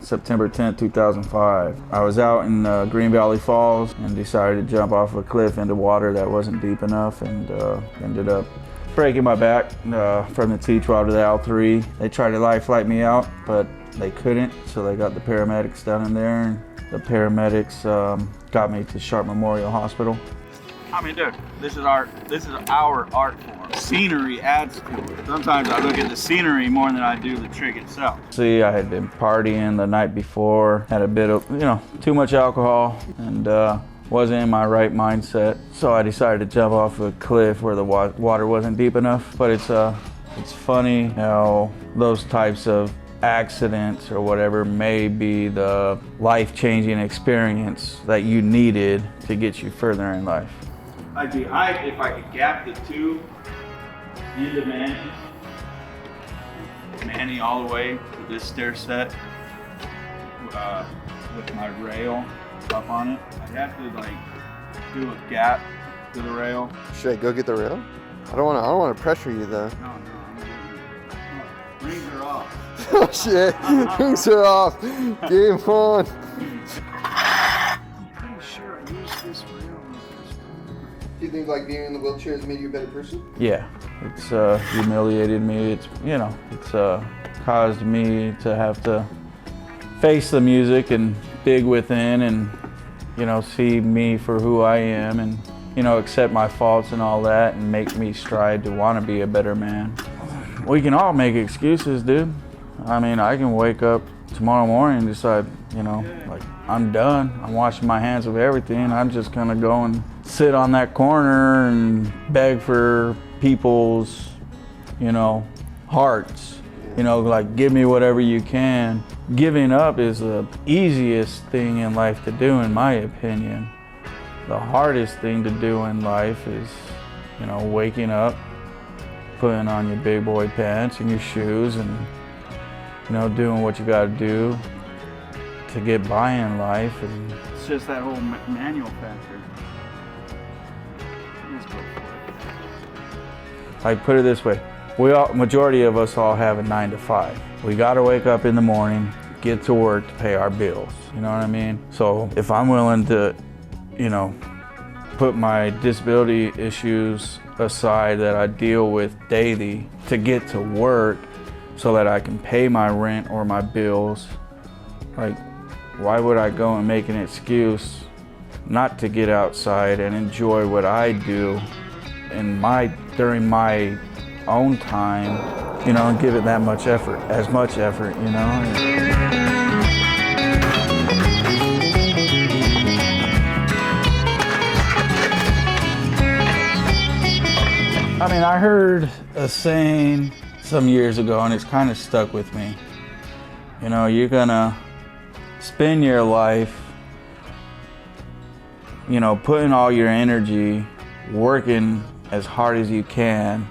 September 10th, 2005. I was out in Green Valley Falls and decided to jump off a cliff into water that wasn't deep enough, and ended up breaking my back from the T12 to the L3. They tried to life flight me out, but they couldn't, so they got the paramedics down in there, and the paramedics got me to Sharp Memorial Hospital. I mean, dude, this is our art form. Scenery adds to it. Sometimes I look at the scenery more than I do the trick itself. See, I had been partying the night before, had a bit of, too much alcohol, and wasn't in my right mindset. So I decided to jump off a cliff where the water wasn't deep enough. But it's funny how those types of accidents or whatever may be the life-changing experience that you needed to get you further in life. I'd be hyped if I could gap the two into Manny all the way to this stair set with my rail up on it. I'd have to do a gap to the rail. Should I go get the rail? I don't want to pressure you though. No, I'm rings are off. Oh shit! Rings are off. Game on. I'm pretty sure I used this rail. Do you think being in the wheelchair has made you a better person? Yeah, it's humiliated me. It's caused me to have to face the music and dig within, and see me for who I am, and accept my faults and all that, and make me strive to want to be a better man. We can all make excuses, dude. I mean, I can wake up tomorrow morning and decide, I'm done. I'm washing my hands of everything. I'm just gonna go and sit on that corner and beg for people's, hearts. Give me whatever you can. Giving up is the easiest thing in life to do, in my opinion. The hardest thing to do in life is, waking up, putting on your big boy pants and your shoes, and doing what you got to do to get by in life. And it's just that whole manual factor. Let's go for it. Put it this way, majority of us all have a 9 to 5. We got to wake up in the morning, get to work to pay our bills. You know what I mean? So if I'm willing to, put my disability issues aside that I deal with daily to get to work so that I can pay my rent or my bills, why would I go and make an excuse not to get outside and enjoy what I do during my own time, and give it that much effort, as much effort, I mean, I heard a saying some years ago, and it's kind of stuck with me. You're gonna spend your life, putting all your energy, working as hard as you can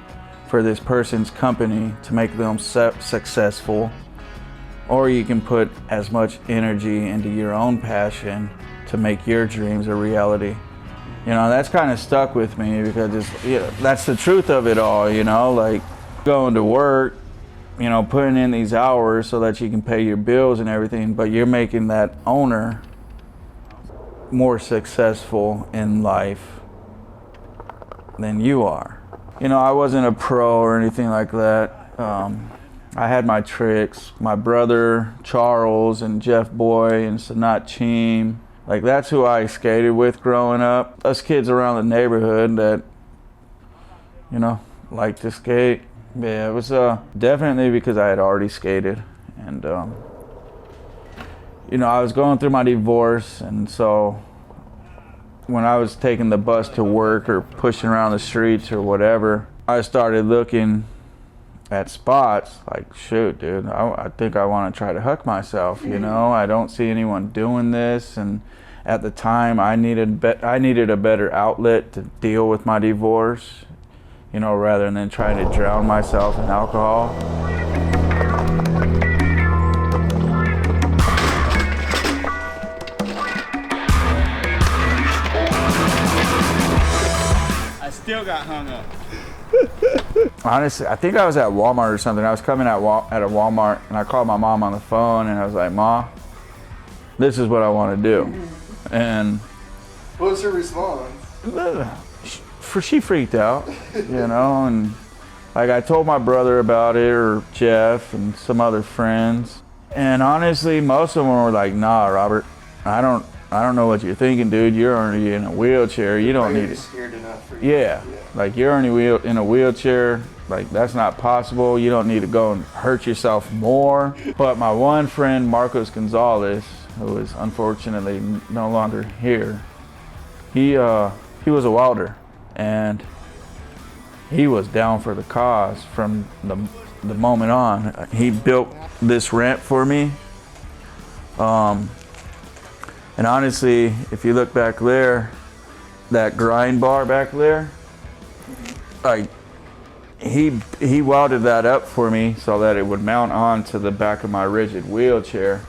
for this person's company to make them successful, or you can put as much energy into your own passion to make your dreams a reality. That's kind of stuck with me because that's the truth of it all, going to work, putting in these hours so that you can pay your bills and everything, but you're making that owner more successful in life than you are. I wasn't a pro or anything like that. I had my tricks. My brother Charles and Jeff Boy and Sanat Cheem, that's who I skated with growing up. Us kids around the neighborhood that, liked to skate. Yeah, it was definitely because I had already skated, and I was going through my divorce, and so when I was taking the bus to work or pushing around the streets or whatever, I started looking at spots shoot, dude, I think I want to try to hook myself. I don't see anyone doing this, and at the time I needed a better outlet to deal with my divorce, rather than trying to drown myself in alcohol. I still got hung up. Honestly, I think I was at Walmart or something. I was coming at a Walmart, and I called my mom on the phone, and I was like, "Ma, this is what I want to do. And What was her response? she freaked out, you know, and like I told my brother about it, or Jeff and some other friends. And honestly, most of them were like, nah, Robert, I don't know what you're thinking, dude. You're already in a wheelchair. You don't need it. Scared enough for you. Yeah, like you're already in a wheelchair. Like that's not possible. You don't need to go and hurt yourself more. But my one friend, Marcos Gonzalez, who is unfortunately no longer here, he was a welder, and he was down for the cause from the moment on. He built this ramp for me. And honestly, if you look back there, that grind bar back there, like he welded that up for me so that it would mount on to the back of my rigid wheelchair.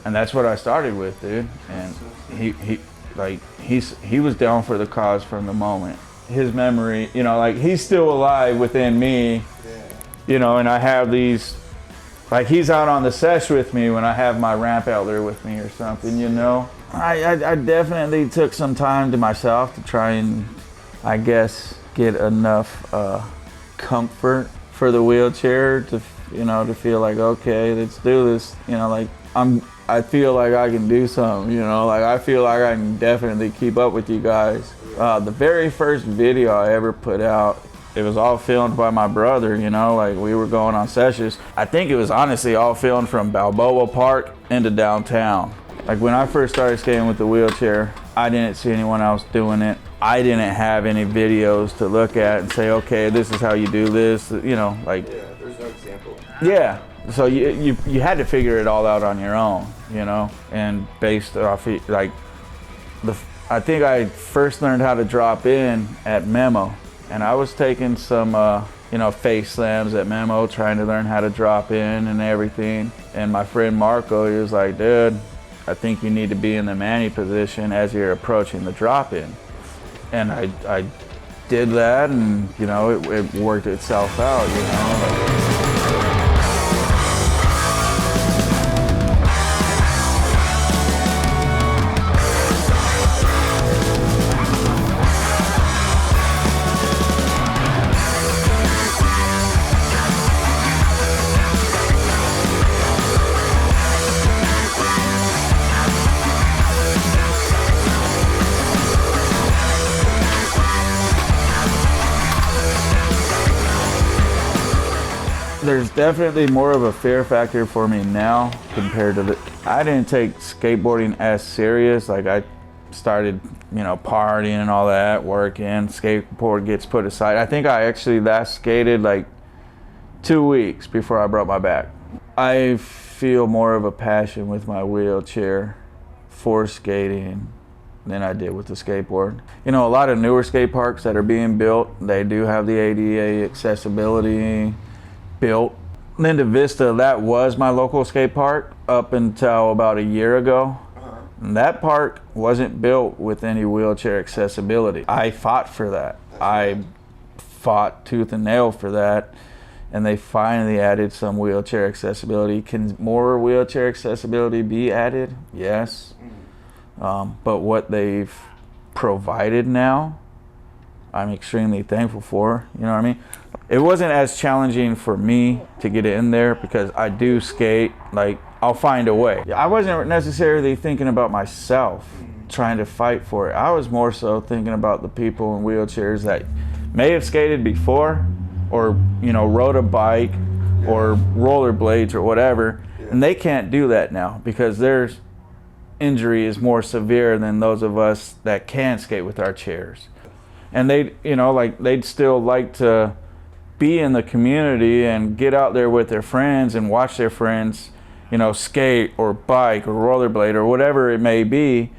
And that's what I started with, dude. And he was down for the cause from the moment. His memory, you know, like he's still alive within me, you know, and I have these, like he's out on the sesh with me when I have my ramp out there with me or something, you know. I definitely took some time to myself to try and, I guess, get enough comfort for the wheelchair to, you know, to feel like, okay, let's do this, you know, like I feel like I can do something, you know, like I feel like I can definitely keep up with you guys. The very first video I ever put out, it was all filmed by my brother, you know, like we were going on sessions. I think it was honestly all filmed from Balboa Park into downtown. Like when I first started skating with the wheelchair, I didn't see anyone else doing it. I didn't have any videos to look at and say, okay, this is how you do this, you know, like. Yeah, there's no example. Yeah, so you had to figure it all out on your own, you know, and based off, like, I think I first learned how to drop in at Memo. And I was taking some, you know, face slams at Memo, trying to learn how to drop in and everything. And my friend Marco, he was like, dude, I think you need to be in the Manny position as you're approaching the drop in. And I did that, and, you know, it worked itself out, you know. There's definitely more of a fear factor for me now compared to I didn't take skateboarding as serious. Like I started, you know, partying and all that, working, skateboard gets put aside. I think I actually last skated like 2 weeks before I broke my back. I feel more of a passion with my wheelchair for skating than I did with the skateboard. You know, a lot of newer skate parks that are being built, they do have the ADA accessibility built. Linda Vista, that was my local skate park up until about a year ago. And that park wasn't built with any wheelchair accessibility. I fought for that. I fought tooth and nail for that, and they finally added some wheelchair accessibility. Can more wheelchair accessibility be added? Yes. But what they've provided now, I'm extremely thankful for, you know what I mean? It wasn't as challenging for me to get in there because I do skate, like I'll find a way. I wasn't necessarily thinking about myself, trying to fight for it. I was more so thinking about the people in wheelchairs that may have skated before, or, you know, rode a bike or rollerblades or whatever, and they can't do that now because their injury is more severe than those of us that can skate with our chairs. And they, you know, like they'd still like to be in the community and get out there with their friends and watch their friends, you know, skate or bike or rollerblade or whatever it may be,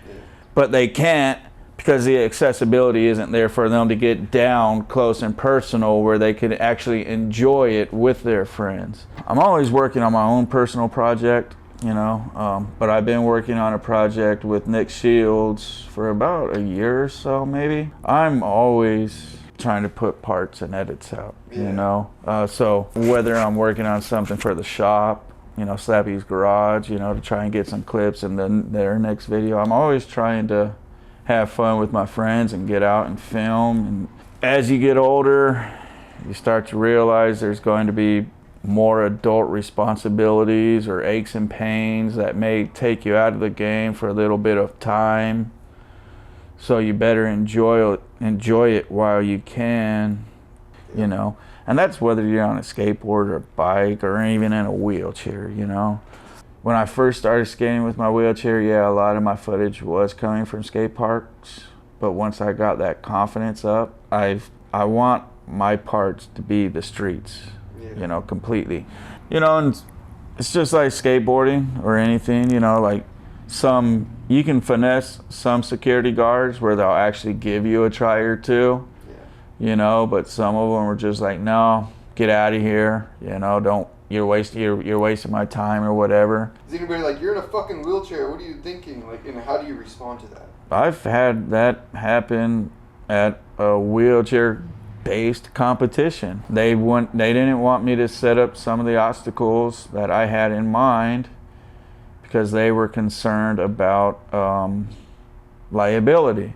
but they can't because the accessibility isn't there for them to get down close and personal where they can actually enjoy it with their friends. I'm always working on my own personal project, you know, but I've been working on a project with Nick Shields for about a year or so, maybe. I'm always trying to put parts and edits out, you know. So whether I'm working on something for the shop Slappy's Garage, to try and get some clips in their next video. I'm always trying to have fun with my friends and get out and film. And as you get older, you start to realize there's going to be more adult responsibilities or aches and pains that may take you out of the game for a little bit of time. So you better enjoy it while you can, And that's whether you're on a skateboard or a bike or even in a wheelchair, When I first started skating with my wheelchair, yeah, a lot of my footage was coming from skate parks. But once I got that confidence up, I want my parts to be the streets, completely. And it's just like skateboarding or anything, like you can finesse some security guards where they'll actually give you a try or two, but some of them are just like, no, get out of here, you're wasting my time or whatever. Is anybody like, you're in a fucking wheelchair, what are you thinking? Like, and how do you respond to that? I've had that happen at a wheelchair-based competition. They didn't want me to set up some of the obstacles that I had in mind because they were concerned about liability.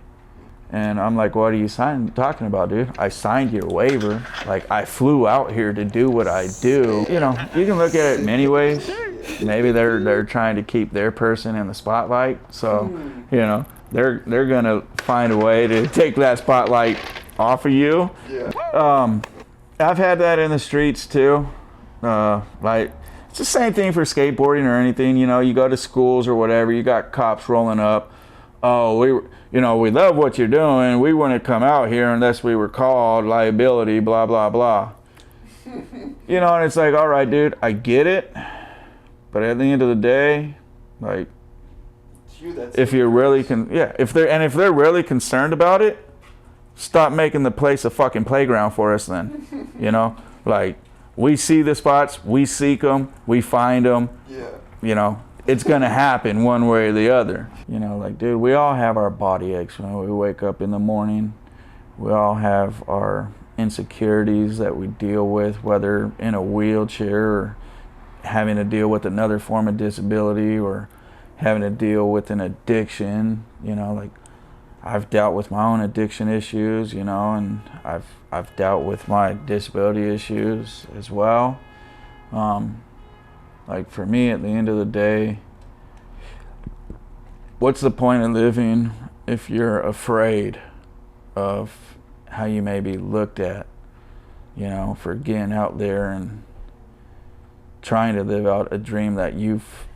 And I'm like, what are you talking about, dude? I signed your waiver. Like, I flew out here to do what I do. You can look at it many ways. Maybe they're trying to keep their person in the spotlight. So, they're gonna find a way to take that spotlight off of you. Yeah. I've had that in the streets too. It's the same thing for skateboarding or anything. You go to schools or whatever, you got cops rolling up. Oh, we love what you're doing. We wouldn't come out here unless we were called, liability, blah, blah, blah. And it's like, all right, dude, I get it. But at the end of the day, like, if you're really, if they're really concerned about it, stop making the place a fucking playground for us then. Like, we see the spots, we seek them, we find them. Yeah. It's gonna happen one way or the other. Like, dude, we all have our body aches when we wake up in the morning. We all have our insecurities that we deal with, whether in a wheelchair or having to deal with another form of disability or having to deal with an addiction. Like, I've dealt with my own addiction issues, and I've dealt with my disability issues as well. Like, for me, at the end of the day, what's the point of living if you're afraid of how you may be looked at, for getting out there and trying to live out a dream that you've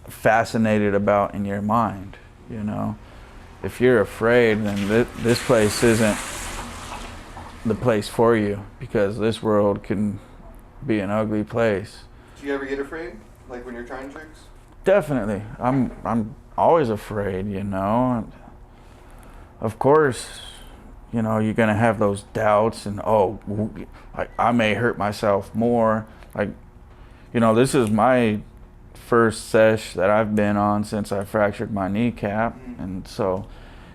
fascinated about in your mind, If you're afraid, then this place isn't the place for you, because this world can be an ugly place. Do you ever get afraid, like when you're trying tricks? Definitely. I'm always afraid, Of course, you're gonna have those doubts and, I may hurt myself more. Like, this is my first sesh that I've been on since I fractured my kneecap. And so,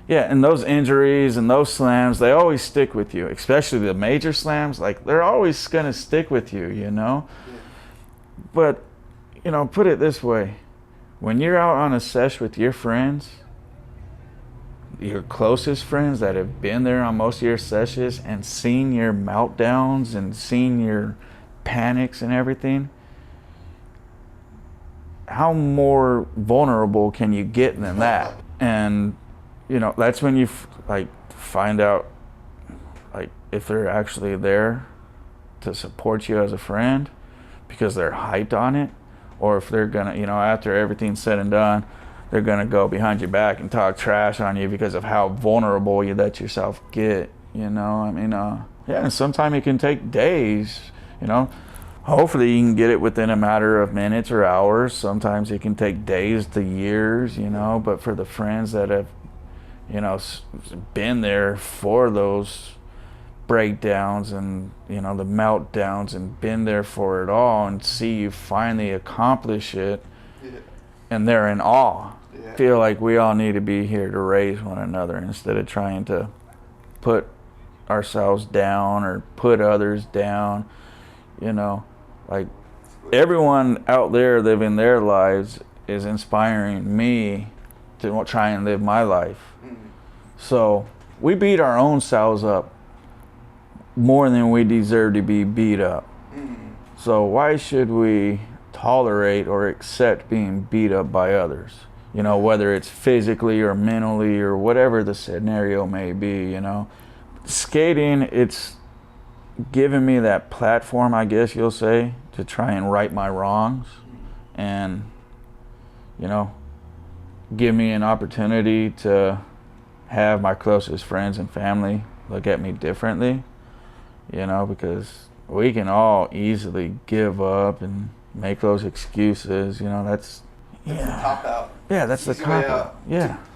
and those injuries and those slams, they always stick with you, especially the major slams. Like, they're always gonna stick with you, Yeah. But, put it this way. When you're out on a sesh with your friends, your closest friends that have been there on most of your sessions and seen your meltdowns and seen your panics and everything, how more vulnerable can you get than that? And, that's when you find out, like, if they're actually there to support you as a friend because they're hyped on it, or if they're gonna, after everything's said and done, they're gonna go behind your back and talk trash on you because of how vulnerable you let yourself get. And sometimes it can take days. Hopefully you can get it within a matter of minutes or hours. Sometimes it can take days to years. But for the friends that have, been there for those breakdowns and the meltdowns and been there for it all and see you finally accomplish it, and they're in awe. I feel like we all need to be here to raise one another instead of trying to put ourselves down or put others down. Like, everyone out there living their lives is inspiring me to try and live my life. So we beat our own selves up more than we deserve to be beat up. So why should we tolerate or accept being beat up by others? You know, whether it's physically or mentally or whatever the scenario may be, you know. Skating, it's given me that platform, I guess you'll say, to try and right my wrongs and, you know, give me an opportunity to have my closest friends and family look at me differently, you know, because we can all easily give up and make those excuses, you know, that's the cop out. Yeah, that's the Easy way cop out. out. Yeah.